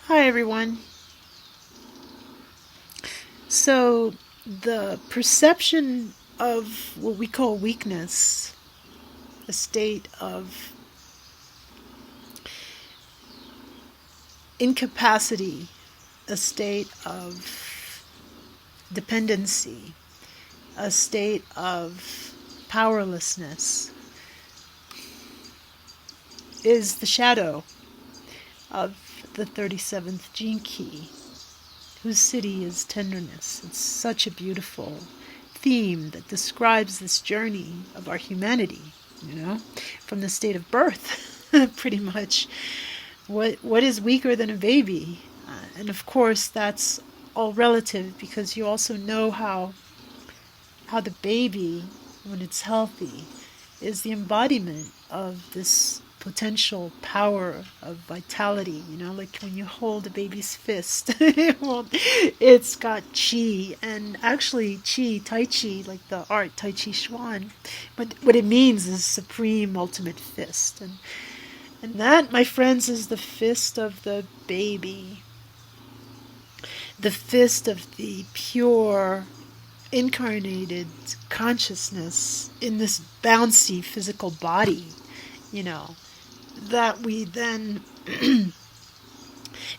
Hi, everyone. So, the perception of what we call weakness, a state of incapacity, a state of dependency, a state of powerlessness, is the shadow of the 37th gene key, whose city is tenderness. It's such a beautiful theme that describes this journey of our humanity, from the state of birth, pretty much. What is weaker than a baby? And of course, that's all relative, because you also know how the baby, when it's healthy, is the embodiment of this potential power of vitality. Like when you hold a baby's fist, well, it's got chi, and actually chi, tai chi, like the art tai chi chuan, but what it means is supreme ultimate fist. And that, my friends, is the fist of the baby, the fist of the pure incarnated consciousness in this bouncy physical body, that we then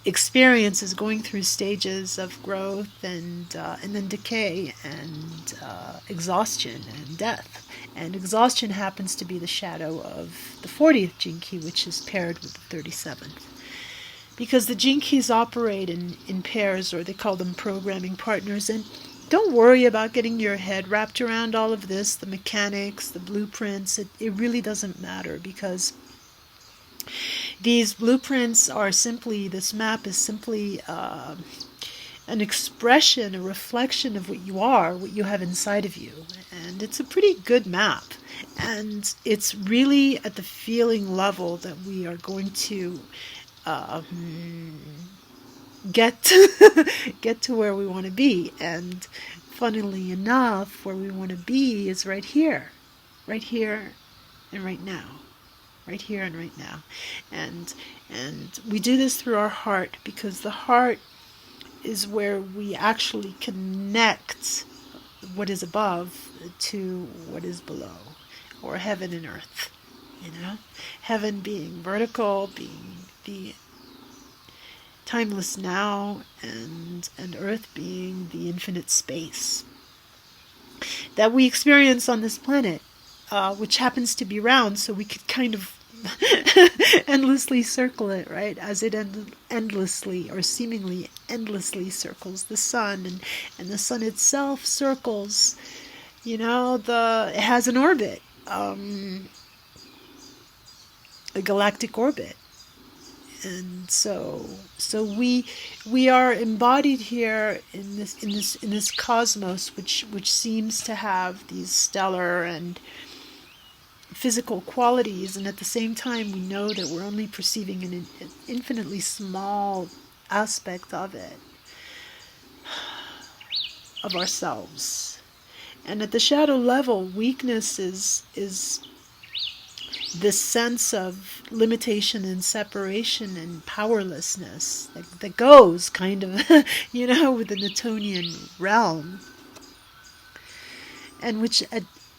experience as going through stages of growth and then decay and exhaustion and death. And exhaustion happens to be the shadow of the 40th gene key, which is paired with the 37th. Because the gene keys operate in pairs, or they call them programming partners. And don't worry about getting your head wrapped around all of this, the mechanics, the blueprints. It really doesn't matter, because these blueprints are simply, this map is simply an expression, a reflection of what you are, what you have inside of you. And it's a pretty good map. And it's really at the feeling level that we are going to get to where we want to be. And funnily enough, where we want to be is right here and right now. Right here and right now. And we do this through our heart, because the heart is where we actually connect what is above to what is below, or heaven and earth. Heaven being vertical, being the timeless now, and earth being the infinite space that we experience on this planet, which happens to be round, so we could kind of endlessly circle it, right? As it endlessly, or seemingly endlessly, circles the sun, and the sun itself circles, it has an orbit, a galactic orbit. And so we are embodied here in this cosmos, which seems to have these stellar and physical qualities, and at the same time we know that we're only perceiving an infinitely small aspect of it, of ourselves. And at the shadow level, weakness is this sense of limitation and separation and powerlessness that goes kind of, with the Newtonian realm. And which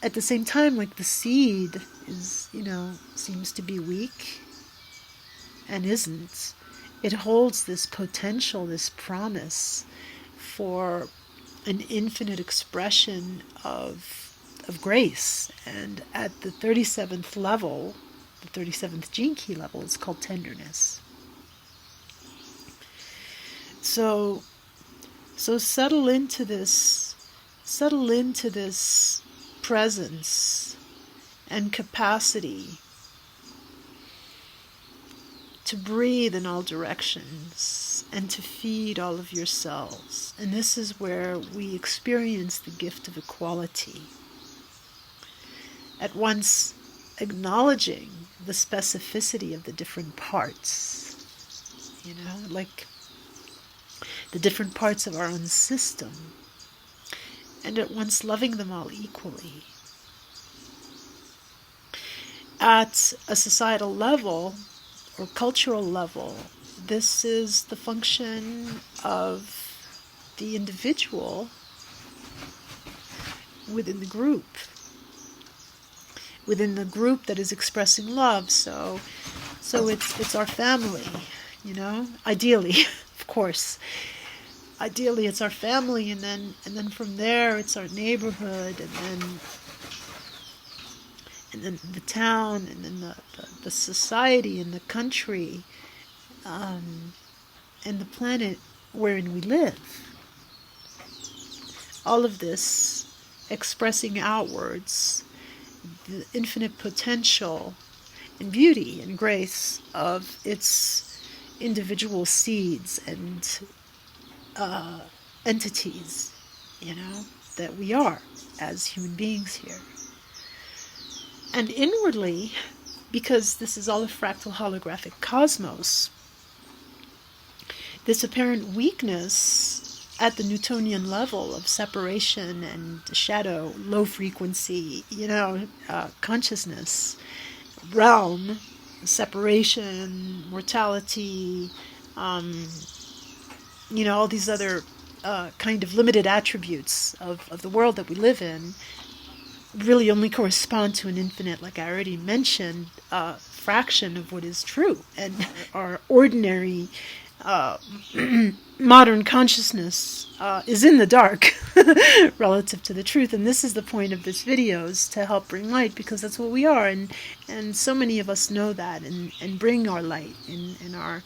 at the same time, like the seed is, seems to be weak and isn't. It holds this potential, this promise for an infinite expression of grace. And at the 37th level, the 37th gene key level, is called tenderness. So settle into this presence and capacity to breathe in all directions and to feed all of your cells. And this is where we experience the gift of equality. At once acknowledging the specificity of the different parts, like the different parts of our own system, and at once loving them all equally. At a societal level, or cultural level, this is the function of the individual within the group that is expressing love. So it's our family, ideally, of course. Ideally it's our family, and then from there it's our neighborhood, and then the town, and then the society and the country, and the planet wherein we live. All of this expressing outwards the infinite potential and beauty and grace of its individual seeds and entities, that we are as human beings here. And inwardly, because this is all a fractal holographic cosmos, this apparent weakness at the Newtonian level of separation and shadow, low frequency, consciousness, realm, separation, mortality, all these other kind of limited attributes of the world that we live in, really only correspond to an infinite, like I already mentioned, fraction of what is true. And our ordinary modern consciousness is in the dark relative to the truth. And this is the point of this video, is to help bring light, because that's what we are. And so many of us know that and bring our light in our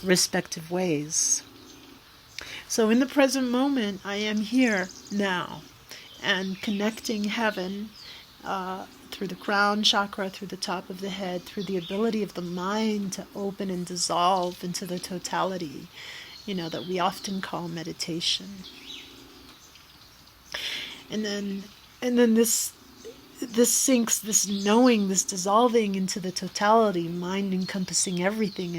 respective ways. So in the present moment, I am here now, and connecting heaven through the crown chakra, through the top of the head, through the ability of the mind to open and dissolve into the totality, that we often call meditation. And then this sinks, this knowing, this dissolving into the totality, mind encompassing everything,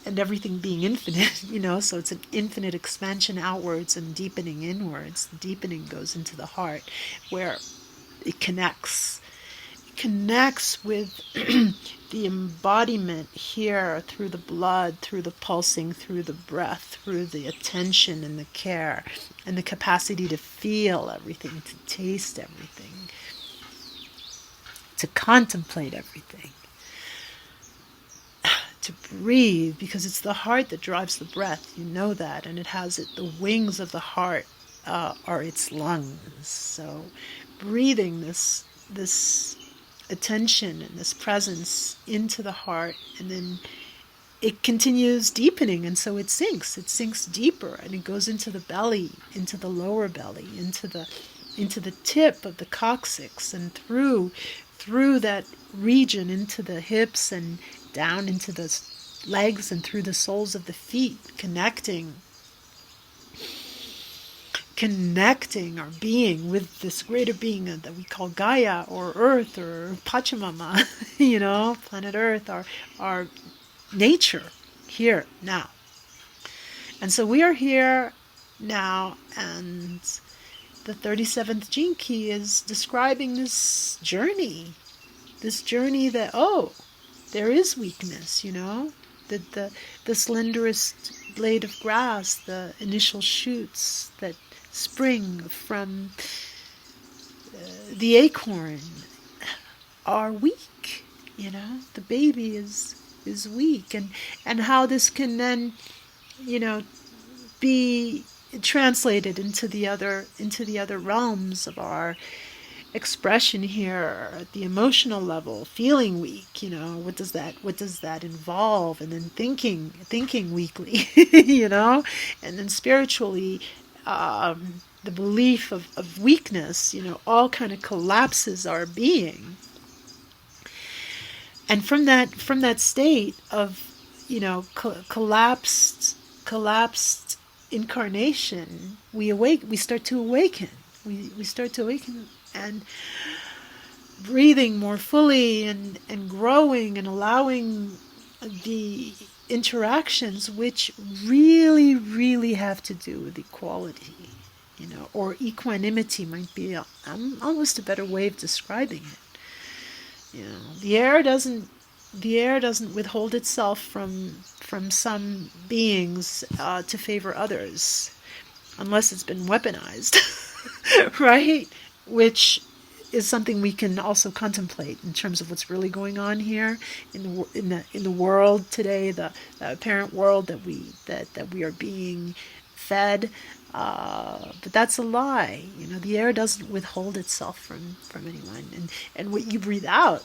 and everything being infinite, so it's an infinite expansion outwards and deepening inwards. The deepening goes into the heart, where it connects with the embodiment here, through the blood, through the pulsing, through the breath, through the attention and the care, and the capacity to feel everything, to taste everything, to contemplate everything, to breathe, because it's the heart that drives the breath, that, and it has it. The wings of the heart are its lungs. So breathing this attention and this presence into the heart, and then it continues deepening, and so it sinks deeper, and it goes into the belly, into the lower belly, into the tip of the coccyx, and through that region into the hips, and down into the legs, and through the soles of the feet, connecting our being with this greater being that we call Gaia, or Earth, or Pachamama, planet Earth, our nature, here, now. And so we are here now, and the 37th gene key is describing this journey that, there is weakness, that the slenderest blade of grass, the initial shoots that spring from the acorn are weak, the baby is weak, and how this can then, be translated into the other realms of our expression here at the emotional level. Feeling weak, what does that involve? And then thinking weakly, and then spiritually, the belief of weakness, all kind of collapses our being. And from that state of, collapsed incarnation, we start to awaken. We start to awaken, and breathing more fully, and growing, and allowing the interactions which really, really have to do with equality, or equanimity might be almost a better way of describing it. The air doesn't the air doesn't withhold itself from some beings to favor others, unless it's been weaponized, right? Which is something we can also contemplate in terms of what's really going on here in the world today, the apparent world that we are being fed. But that's a lie. The air doesn't withhold itself from anyone, and what you breathe out,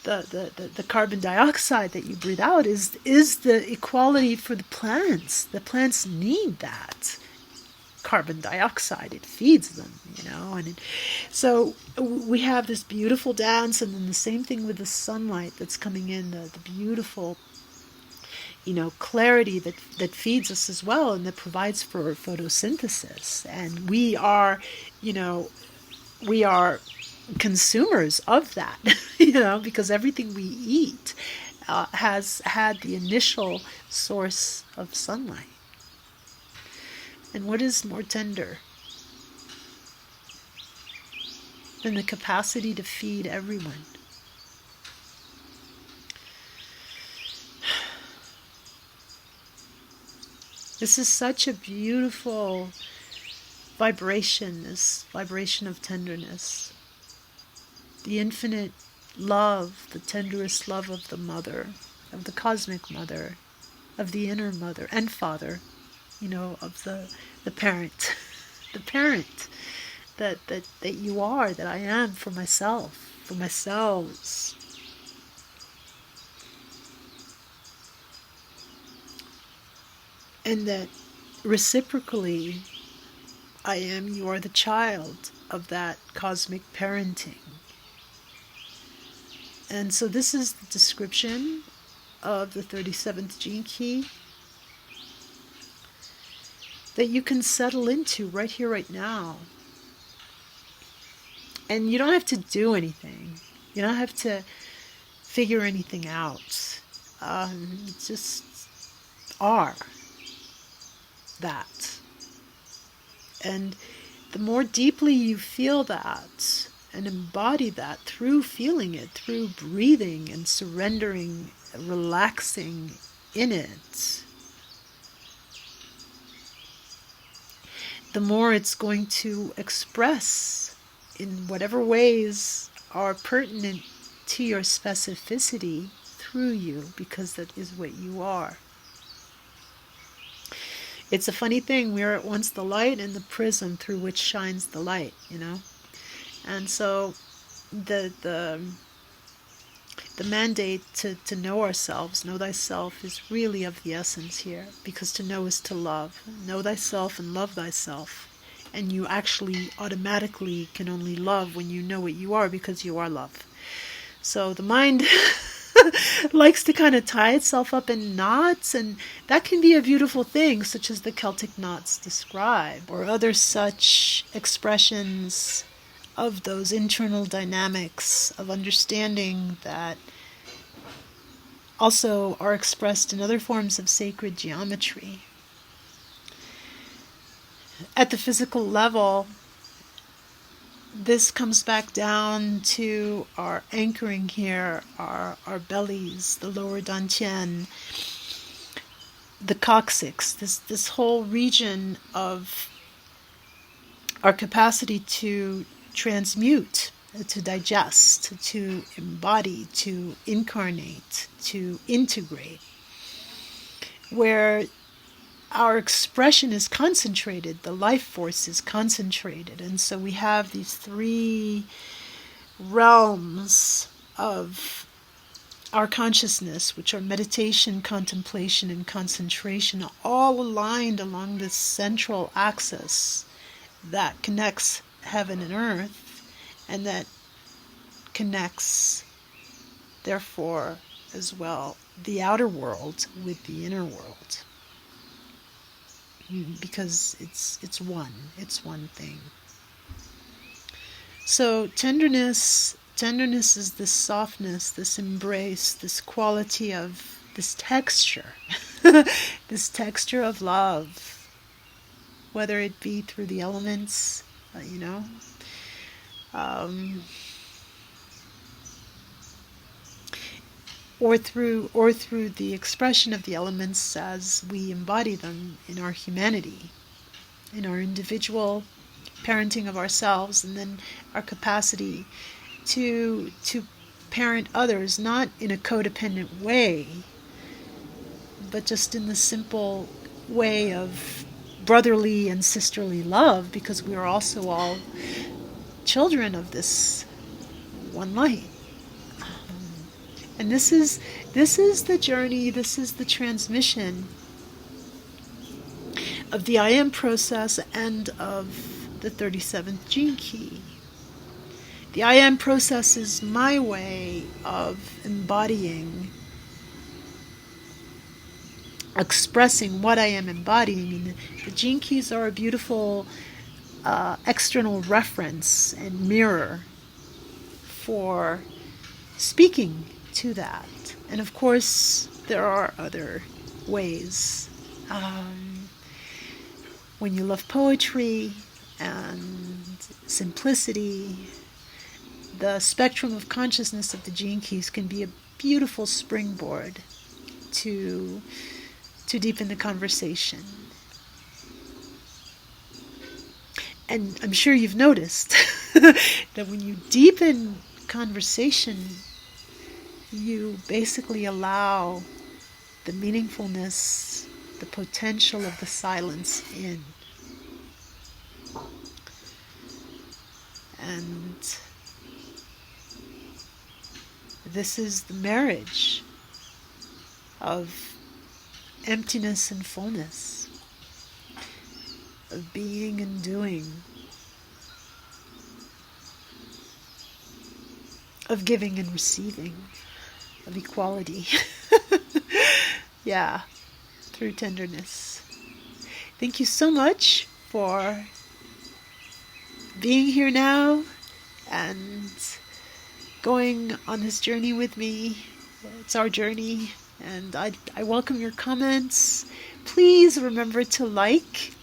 the carbon dioxide that you breathe out is the equality for the plants. The plants need that carbon dioxide. It feeds them, so we have this beautiful dance, and then the same thing with the sunlight that's coming in, the beautiful, clarity that feeds us as well, and that provides for photosynthesis. And we are consumers of that, because everything we eat has had the initial source of sunlight. And what is more tender than the capacity to feed everyone? This is such a beautiful vibration, this vibration of tenderness. The infinite love, the tenderest love of the mother, of the cosmic mother, of the inner mother and father, of the parent, the parent that you are, that I am for myself, for myself. And that reciprocally, you are the child of that cosmic parenting. And so this is the description of the 37th gene key that you can settle into right here, right now. And you don't have to do anything. You don't have to figure anything out. Just are that. And the more deeply you feel that and embody that through feeling it, through breathing and surrendering, relaxing in it, the more it's going to express in whatever ways are pertinent to your specificity through you, because that is what you are. It's a funny thing. We are at once the light and the prism through which shines the light, And so the mandate to know ourselves, know thyself, is really of the essence here, because to know is to love. Know thyself and love thyself. And you actually automatically can only love when you know what you are, because you are love. So the mind likes to kind of tie itself up in knots, and that can be a beautiful thing, such as the Celtic knots describe, or other such expressions of those internal dynamics of understanding that also are expressed in other forms of sacred geometry. At the physical level, this comes back down to our anchoring here, our bellies, the lower dantian, the coccyx, this whole region of our capacity to transmute, to digest, to embody, to incarnate, to integrate, where our expression is concentrated, the life force is concentrated. And so we have these three realms of our consciousness, which are meditation, contemplation, and concentration, all aligned along this central axis that connects heaven and earth, and that connects, therefore, as well, the outer world with the inner world. Because it's one thing. So tenderness is this softness, this embrace, this quality of this texture, this texture of love, whether it be through the elements, or through the expression of the elements as we embody them in our humanity, in our individual parenting of ourselves, and then our capacity to parent others, not in a codependent way, but just in the simple way of brotherly and sisterly love, because we are also all children of this one light. And this is the journey, this is the transmission of the I Am process and of the 37th gene key. The I Am process is my way of embodying, expressing what I am embodying. And the gene keys are a beautiful external reference and mirror for speaking to that. And of course, there are other ways. When you love poetry and simplicity, the spectrum of consciousness of the gene keys can be a beautiful springboard to deepen the conversation. And I'm sure you've noticed that when you deepen conversation, you basically allow the meaningfulness, the potential of the silence in. And this is the marriage of emptiness and fullness, of being and doing, of giving and receiving, of equality. Yeah, through tenderness. Thank you so much for being here now and going on this journey with me. It's our journey, and I welcome your comments. Please remember to like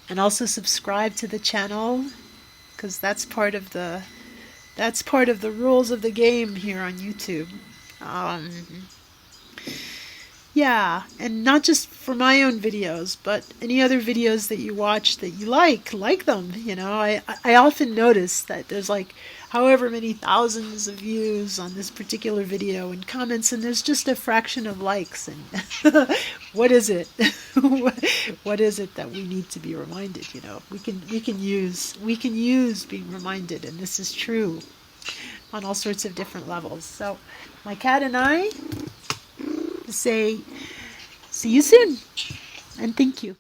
and also subscribe to the channel, because that's part of the rules of the game here on YouTube. Yeah, and not just for my own videos, but any other videos that you watch that you like them. You know, I often notice that there's like however many thousands of views on this particular video and comments, and there's just a fraction of likes. And what is it? What is it that we need to be reminded? You know, we can use being reminded, and this is true on all sorts of different levels. So my cat and I say, see you soon, and thank you.